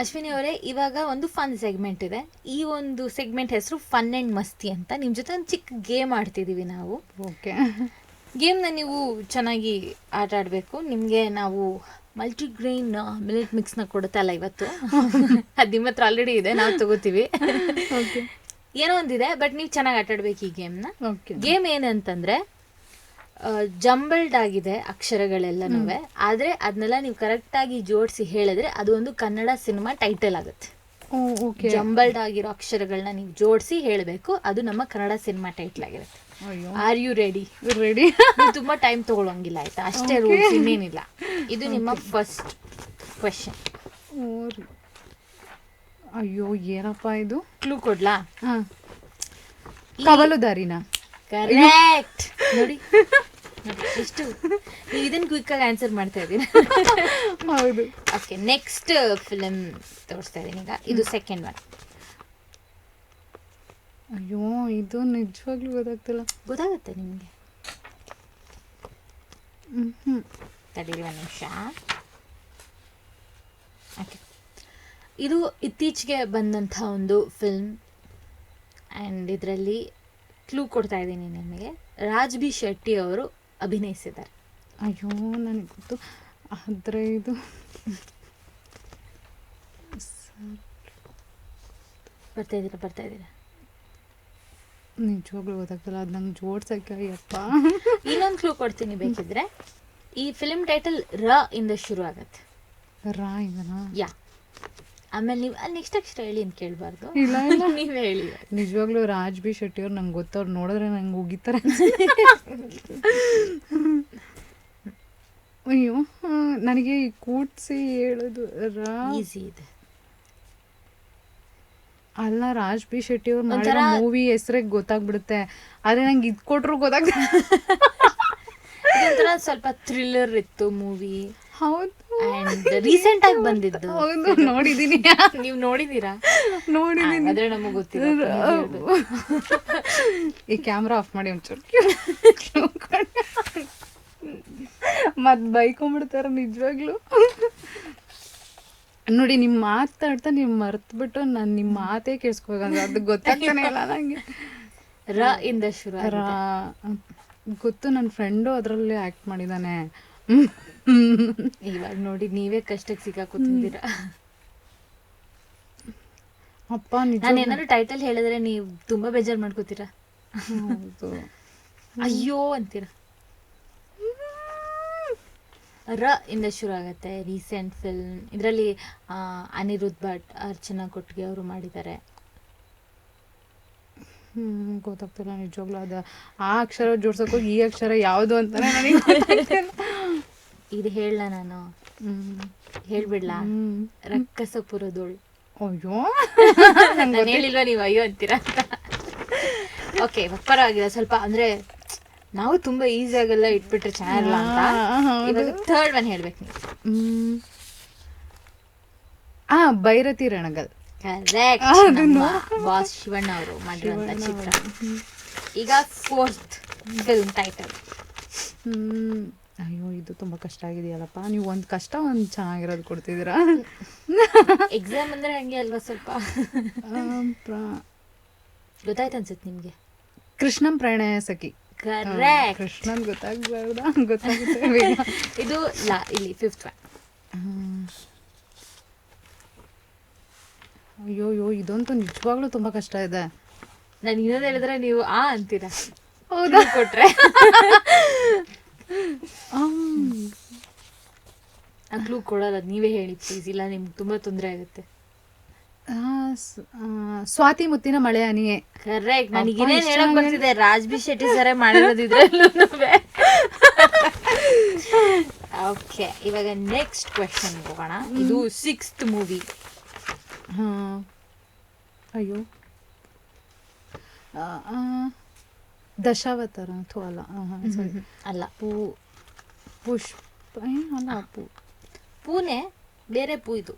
ಅಶ್ವಿನಿ ಅವರೇ, ಇವಾಗ ಒಂದು ಫನ್ ಸೆಗ್ಮೆಂಟ್ ಇದೆ. ಈ ಒಂದು ಸೆಗ್ಮೆಂಟ್ ಹೆಸರು ಫನ್ ಅಂಡ್ ಮಸ್ತಿ ಅಂತ. ನಿಮ್ಮ ಜೊತೆ ಒಂದು ಚಿಕ್ಕ ಗೇಮ್ ಆಡ್ತಿದ್ದೀವಿ ನಾವು. ಓಕೆ. ಗೇಮ್ನ ನೀವು ಚೆನ್ನಾಗಿ ಆಟ ಆಡಬೇಕು. ನಿಮಗೆ ನಾವು ಮಲ್ಟಿಗ್ರೈನ್ ಮಿಲೆಟ್ ಮಿಕ್ಸ್ನ ಕೊಡುತ್ತಲ್ಲ ಇವತ್ತು. ಅದು ನಿಮ್ಮ ಹತ್ರ ಆಲ್ರೆಡಿ ಇದೆ, ನಾವು ತಗೋತೀವಿ. ಓಕೆ. ಏನೋ ಒಂದಿದೆ, ಬಟ್ ನೀವು ಚೆನ್ನಾಗಿ ಆಟ ಆಡ್ಬೇಕು ಈ ಗೇಮ್ನ. ಓಕೆ. ಗೇಮ್ ಏನಂತಂದ್ರೆ ಜಂಬಲ್ಡ್ ಆಗಿದೆ ಅಕ್ಷರಗಳೆಲ್ಲನೂ, ಆದರೆ ಅದನ್ನೆಲ್ಲ ನೀವು ಕರೆಕ್ಟಾಗಿ ಜೋಡಿಸಿ ಹೇಳಿದ್ರೆ ಅದು ಒಂದು ಕನ್ನಡ ಸಿನಿಮಾ ಟೈಟಲ್ ಆಗುತ್ತೆ. ಓಕೆ. ಜಂಬಲ್ಡ್ ಆಗಿರೋ ಅಕ್ಷರಗಳನ್ನ ನೀವು ಜೋಡಿಸಿ ಹೇಳಬೇಕು, ಅದು ನಮ್ಮ ಕನ್ನಡ ಸಿನಿಮಾ ಟೈಟಲ್ ಆಗಿರುತ್ತೆ. Are you ready? ರೆಡಿ. ತುಂಬಾ ಟೈಮ್ ತಗೊಳಂಗಿಲ್ಲ, ಆಯ್ತಾ? ಅಷ್ಟೇ ರೂಲ್ಸ್, ಇನ್ನೇನಿಲ್ಲ. ಇದು ನಿಮ್ಮ ಫಸ್ಟ್ ಕ್ವೆಶನ್. ಅಯ್ಯೋ, ಏನಪ್ಪ ಇದು? ಕ್ಲೂ ಕೊಡ್ಲಾ? ಕವಲುದಾರಿನ? ಕರೆಕ್ಟ್. ನೋಡಿ ಎಷ್ಟು ನೀವು ಇದನ್ನ ಕ್ವಿಕ್ ಆಗಿ ಆನ್ಸರ್ ಮಾಡ್ತಾ ಇದ್ದೀರಾ. ಹೌದು. ಓಕೆ, ನೆಕ್ಸ್ಟ್ ಫಿಲಮ್ ತೋರಿಸ್ತಾ ಇದ್ದೀನಿ ಈಗ. ಇದು ಸೆಕೆಂಡ್ ಒನ್. ಅಯ್ಯೋ, ಇದು ನಿಜವಾಗ್ಲೂ ಗೊತ್ತಾಗ್ತಿಲ್ಲ. ಗೊತ್ತಾಗುತ್ತೆ ನಿಮಗೆ. ತಡೀರಿ ಒಂದು ನಿಮಿಷ. ಓಕೆ, ಇದು ಇತ್ತೀಚೆಗೆ ಬಂದಂಥ ಒಂದು ಫಿಲ್ಮ್ ಆ್ಯಂಡ್ ಇದರಲ್ಲಿ ಕ್ಲೂ ಕೊಡ್ತಾ ಇದ್ದೀನಿ ನಿಮಗೆ. ರಾಜ್ ಬಿ ಶೆಟ್ಟಿ ಅವರು ಅಭಿನಯಿಸಿದ್ದಾರೆ. ಅಯ್ಯೋ, ನನಗೆ ಗೊತ್ತು, ಆದರೆ ಇದು ಬರ್ತಾ ಇದ್ದೀರಾ? ನಿಜವಾಗ್ಲೂ ಗೊತ್ತಾಗ್ತಿಲ್ಲ, ಅದು ನಂಗೆ ಜೋಡ್ಸಕ್ಕೆ. ಅಯ್ಯಪ್ಪ, ಇನ್ನೊಂದು ಕ್ಲೂ ಕೊಡ್ತೀನಿ ಬೇಕಿದ್ರೆ. ಈ ಫಿಲ್ಮ್ ಟೈಟಲ್ ರ ಇಂದ ಶುರು ಆಗತ್ತೆ. ರಾ ಇಂದನಾ? ಯಾ. ಆಮೇಲೆ ನೀವು ನೆಕ್ಸ್ಟ್ ಅಕ್ಷರ ಹೇಳಿ ಅಂತ ಕೇಳಬಾರ್ದು. ಇಲ್ಲ ಇಲ್ಲ, ನೀವೇ ಹೇಳಿ. ನಿಜವಾಗ್ಲೂ ರಾಜ್ ಬಿ ಶೆಟ್ಟಿ ಅವ್ರು ನಂಗೆ ಗೊತ್ತವ್ರು ನೋಡಿದ್ರೆ ನಂಗೆ ಉಗಿತಾರೆ. ಅಯ್ಯೋ, ನನಗೆ ಕೂಡ್ಸಿ ಹೇಳೋದು ಈಸಿ ಇದೆ. ಅಲ್ಲ, ರಾಜ್ ಬಿ ಶೆಟ್ಟಿ ಅವ್ರು ಮಾಡಿರೋ ಮೂವಿ ಹೆಸರಿಗೆ ಗೊತ್ತಾಗ್ಬಿಡುತ್ತೆ, ಆದ್ರೆ ನಂಗೆ ಇದು ಕೊಟ್ರು ಗೊತ್ತಾಗ್ತದೆ. ಇದೊಂಥರ ಸ್ವಲ್ಪ ಥ್ರಿಲ್ಲರ್ ಇತ್ತು ಮೂವಿ. ಹೌದು, ಅಂಡ್ ರೀಸೆಂಟ್ ಆಗಿ ಬಂದಿದ್ದು. ಹೌದು, ನೋಡಿದೀನಿ. ನೀವು ನೋಡಿದೀರಾ? ನೋಡಿದೀನಿ. ಅದೇ ನಮಗೆ ಗೊತ್ತಿಲ್ಲ. ಈ ಕ್ಯಾಮ್ರಾ ಆಫ್ ಮಾಡಿ ಒಂಚೂರು. ಮತ್ ಬೈಕೊಂಡ್ಬಿಡ್ತಾರ ನಿಜವಾಗ್ಲು. ನೋಡಿ, ನಿಮ್ಮ ಮಾತಾಡ್ತಾ ನೀವು ಮರ್ತ್ಬಿಟ್ಟು ನಾನು ನಿಮ್ಮ ಮಾತೇ ಕೇಳಿಸ್ಕೋಬೇಕಂದ್ರೆ ಅದು ಗೊತ್ತಾಗ್ತಾನೆ ಇಲ್ಲ ನಂಗೆ. ರ ಇಂದ ಶುರು. ಗೊತ್ತು, ನನ್ನ ಫ್ರೆಂಡು ಅದರಲ್ಲಿ ಆಕ್ಟ್ ಮಾಡಿದ್ದಾನೆ. ಇವಾಗ ನೋಡಿ, ನೀವೇ ಕಷ್ಟಕ್ಕೆ ಸಿಕ್ಕಾಕೋತಿದ್ದೀರಾ. ಅಪ್ಪ, ನಾನು ಏನಾದ್ರು ಟೈಟಲ್ ಹೇಳಿದ್ರೆ ನೀವು ತುಂಬಾ ಬೇಜಾರು ಮಾಡ್ಕೋತೀರಾ. ಅಯ್ಯೋ ಅಂತೀರಾ. ರ ಇಂದ ಶುರು ಆಗತ್ತೆ. Recent film. ಇದರಲ್ಲಿ ಅನಿರುದ್ಧ್ ಭಟ್, ಅರ್ಚನಾ ಕೊಟ್ಗೆ ಅವರು ಮಾಡಿದ್ದಾರೆ. ಗೊತ್ತಾಗ್ತಿಲ್ಲ ನಿಜವಾಗ್ಲೂ. ಅದು ಆ ಅಕ್ಷರ ಜೋಡ್ಸಕ್ ಹೋಗಿ ಈ ಅಕ್ಷರ ಯಾವುದು ಅಂತಾನೆ ನನಗೆ ಗೊತ್ತಾಗ್ತಿಲ್ಲ. ಇದು ಹೇಳ, ನಾನು ಹೇಳ್ಬಿಡ್ಲಾ? ರಕ್ಕಸಪುರದೋಳು. ಅಯ್ಯೋ, ನಾನು ಹೇಳಿಲ್ವಾ ನೀವು ಅಯ್ಯೋ ಅಂತೀರಾ? ಓಕೆ, ಪರವಾಗಿಲ್ಲ. ಸ್ವಲ್ಪ ಅಂದ್ರೆ ನಾವು ತುಂಬಾ ಈಸಿಯಾಗೆಲ್ಲ ಇಟ್ಬಿಟ್ರೆ ಚೆನ್ನಾಗಿಲ್ಲ ಅಂತ. ಇವಾಗ ಥರ್ಡ್ ಒನ್ ಹೇಳ್ಬೇಕು ನೀವು. ಭೈರತಿ ರಣಗಲ್. ಕರೆಕ್ಟ್. ಬಾಸ್ ಶಿವಣ್ಣ ಅವರು ಮಾಡಿರುವಂತ ಚಿತ್ರ. ಈಗ ಫೋರ್ತ್ ಫಿಲ್ಮ್ ಟೈಟಲ್. ಅಯ್ಯೋ, ಇದು ತುಂಬಾ ಕಷ್ಟ ಆಗಿದೆಯಲ್ಲಪ್ಪ. ನೀವು ಒಂದು ಕಷ್ಟ ಒಂದು ಚೆನ್ನಾಗಿರೋದು ಕೊಡ್ತಿದ್ದೀರಾ. ಎಕ್ಸಾಮ್ ಅಂದ್ರೆ ಹಂಗೆ ಅಲ್ವಾ, ಸ್ವಲ್ಪ ಗೊತ್ತಾಯ್ತು ಅನ್ಸುತ್ತೆ ನಿಮ್ಗೆ. ಕೃಷ್ಣಂ ಪ್ರಣಯ ಸಖಿ. ಕರೆಕ್ಟ್. ಕೃಷ್ಣನ್ ಗೊತ್ತಾಗ್ಬಾರ್ದ? ಗೊತ್ತಾಗುತ್ತೆ. ಇದು ಇಲ್ಲಿ ಫಿಫ್ತ್ ಒನ್. ಅಯ್ಯೋ, ಇದಂತೂ ನಿಜವಾಗ್ಲೂ ತುಂಬಾ ಕಷ್ಟ ಇದೆ. ನಾನು ಇನ್ನೊಂದು ಹೇಳಿದ್ರೆ ನೀವು ಅಂತೀರಾ. ಹೌದಾ? ಕೊಟ್ರೆ ಕ್ಲೂ ಕೊಡಲ್ಲ, ನೀವೇ ಹೇಳಿ ಪ್ಲೀಸ್, ಇಲ್ಲ ನಿಮ್ಗೆ ತುಂಬಾ ತೊಂದರೆ ಆಗುತ್ತೆ. ಸ್ವಾತಿ ಮುತ್ತಿನ ಮಳೆ ಹನಿಯೇ. ಕರೆಕ್ಟ್. ನನಗೇನೇನು ಹೇಳಕ್ ಬರ್ತಿದೆ, ರಾಜ್ ಬಿ ಶೆಟ್ಟಿ ಸರೇ ಮಾಡಿರೋದಿದ್ರೆ. ಓಕೆ, ಇವಾಗ ನೆಕ್ಸ್ಟ್ ಕ್ವೆಶನ್ ಹೋಗೋಣ. ಇದು ಸಿಕ್ಸ್ತ್ ಮೂವಿ. ಅಯ್ಯೋ, ದಶಾವತಾರ ಅಥವಾ ಅಲ್ಲ? ಅಲ್ಲ. ಪುಷ್ಪ ಅಲ್ಲ. ಪೂನೆ ಬೇರೆ ಪೂ. ಇದು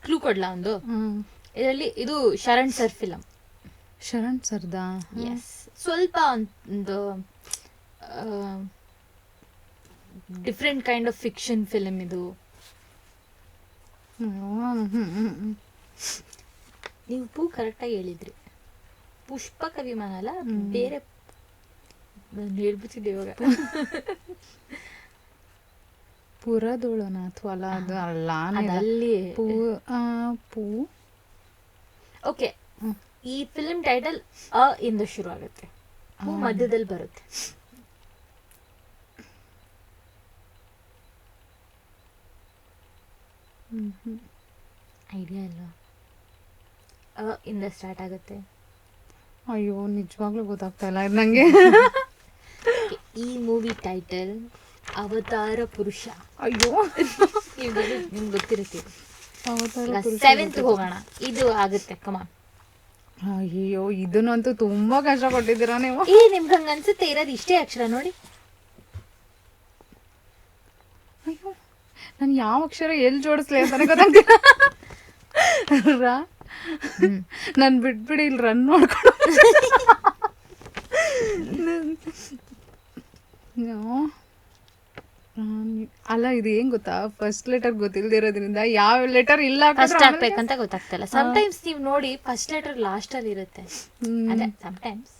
ಕ್ಲೂ ಕೊಡ್ಲಾ ಒಂದು? ಇದರಲ್ಲಿ ಇದು ಶರಣ್ ಸರ್ ಫಿಲಂ. ಶರಣ್ ಸರ್ದಾ? ಎಸ್. ಸ್ವಲ್ಪ ಒಂದು different kind of fiction film ಇದು. ನೀವು ಪೂ ಕರೆಕ್ಟಾಗಿ ಹೇಳಿದ್ರಿ. ಪುಷ್ಪಕ ವಿಮಾನ ಅಲ್ಲ, ಬೇರೆ ನಾನು ಹೇಳ್ಬಿಟ್ಟಿದ್ದೆ ಇವಾಗ. ಪುರದೋಳನಾಥ್ ಅಲ್ಲ, ಅದು ಅಲ್ಲ ಅಲ್ಲಿ ಪೂ. ಓಕೆ, ಈ ಫಿಲ್ಮ್ ಟೈಟಲ್ ಅ ಇಂದ ಶುರು ಆಗುತ್ತೆ, ಪೂ ಮಧ್ಯದಲ್ಲಿ ಬರುತ್ತೆ. ಐಡಿಯಾ ಇಲ್ಲ. ಅ ಇಂದ ಸ್ಟಾರ್ಟ್ ಆಗುತ್ತೆ. ಅಯ್ಯೋ ನಿಜವಾಗ್ಲೂ ಗೊತ್ತಾಗ್ತಾ ಇಲ್ಲ ಇದು ನಂಗೆ. ಈ ಮೂವಿ ಟೈಟಲ್ ಅವತಾರ ಪುರುಷ. ಅಯ್ಯೋ ನಿಮ್ಗೆ ಗೊತ್ತಿರುತ್ತೆ. ಅವತಾರ ಪುರುಷ. 7th ಹೋಗೋಣ, ಇದು ಆಗುತ್ತೆ. ಕಮಾನ್. ಅಯ್ಯೋ ಇದನ್ನಂತೂ ತುಂಬಾ ಕಷ್ಟ ಕೊಟ್ಟಿದ್ದೀರಾ ನೀವು. ನಿಮ್ಗೆ ಹಂಗ ಅನ್ಸುತ್ತೆ ಇರೋದು ಇಷ್ಟೇ ಅಕ್ಷರ ನೋಡಿ. ಅಯ್ಯೋ ನಾನು ಯಾವ ಅಕ್ಷರ ಎಲ್ಲಿ ಜೋಡಿಸ್ಲಿ ಅಂತಾನೆ ಗೊತ್ತಾಗ್ತಿಲ್ಲ. ನಾನು ಬಿಟ್ಬಿಡಿ ಇಲ್ಲಿ ರನ್ ನೋಡ್ಕೊಂಡು. ಅಲ್ಲ ಇದು ಏನ್ ಗೊತ್ತಾ, ಫಸ್ಟ್ ಲೆಟರ್ ಗೊತ್ತಿಲ್ದಿರೋದ್ರಿಂದ ಯಾವ ಲೆಟರ್ ಇಲ್ಲ ಫಸ್ಟ್ ಹಾಕ್ಬೇಕಂತ ಗೊತ್ತಾಗ್ತಲ್ಲ. ಸಮಟೈಮ್ಸ್ ನೀವು ನೋಡಿ ಫಸ್ಟ್ ಲೆಟರ್ ಲಾಸ್ಟ್ ಅಲ್ಲಿ ಇರುತ್ತೆ. ಅದೇ ಸಮಟೈಮ್ಸ್.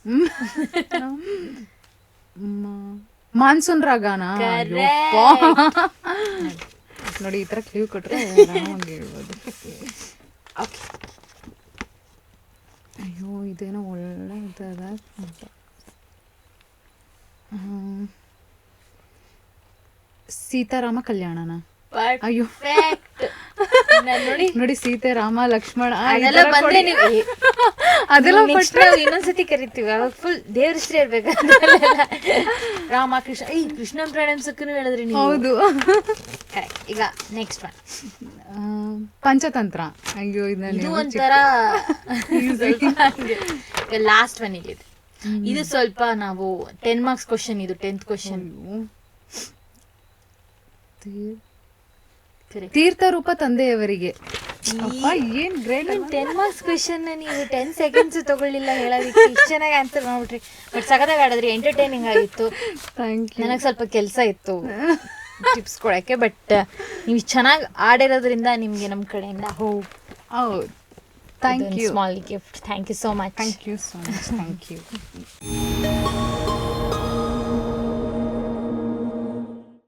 ಮಾನ್ಸೂನ್ ರಾಗನಾ? ನೋಡಿ ಈ ತರ ಕ್ಲೂ ಕೊಟ್ರೆ ಹೇಳ್ಬೋದು. ಅಯ್ಯೋ ಇದೇನೋ ಒಳ್ಳೆ ಇದ್ದದ. ಸೀತಾರಾಮ ಕಲ್ಯಾಣನ? ಅಯ್ಯೋ ನೋಡಿ ನೋಡಿ, ಸೀತೆ ರಾಮ ಲಕ್ಷ್ಮಣ ಅದೆಲ್ಲ ಬಂದ್ರೆ ಅದೆಲ್ಲ ಇನ್ನೊಂದ್ಸತಿ ಕರಿತೀವಿ. ಅವಾಗ ಫುಲ್ ದೇವ್ರ ಹೆಸರು ಹೇಳ್ಬೇಕು. ರಾಮ ಕೃಷ್ಣ, ಈ ಕೃಷ್ಣ ಪ್ರಣಾಮಸಕ್ಕೂ ಹೇಳಿದ್ರಿ ನೀವು. ಹೌದು. ಈಗ ನೆಕ್ಸ್ಟ್ ಒನ್ ಪಂಚತಂತ್ರ. ಅಯ್ಯೋ ಇದು ಒಂಥರ ಲಾಸ್ಟ್ ಒನ್ ಇಲ್ಲಿದೆ. ಇದು ಸ್ವಲ್ಪ ನಾವು 10 ಮಾರ್ಕ್ಸ್ ಕ್ವಶನ್, ಇದು 10th ಕ್ವಶನ್. ತೀರ್ಥ ರೂಪ ತಂದೆಯವರಿಗೆ. ಏನ್ ಗ್ರೇಟ್. 10 ಮಾರ್ಕ್ಸ್ ಕ್ವಶನ್ ನೀವು 10 ಸೆಕೆಂಡ್ಸ್ ತಗೊಳ್ಳಿಲ್ಲ ಹೇಳೋದಕ್ಕೆ. ಇಷ್ಟು ಚೆನ್ನಾಗಿ ಆನ್ಸರ್ ಮಾಡ್ಬಿಟ್ರಿ. ಬಟ್ ಸಖತ್ತಾಗಿ ಆಡಿದ್ರಿ, ಎಂಟರ್ಟೈನಿಂಗ್ ಆಗಿತ್ತು. ನನಗೆ ಸ್ವಲ್ಪ ಕೆಲಸ ಇತ್ತು ಟಿಪ್ಸ್ ಕೊಡೋಕ್ಕೆ. ಬಟ್ ನೀವು ಚೆನ್ನಾಗಿ ಆಡಿರೋದ್ರಿಂದ ನಿಮಗೆ ನಮ್ಮ ಕಡೆಯಿಂದ ಹೌದು, thank you. Small gift. Thank you so much. Thank you so much. Thank you.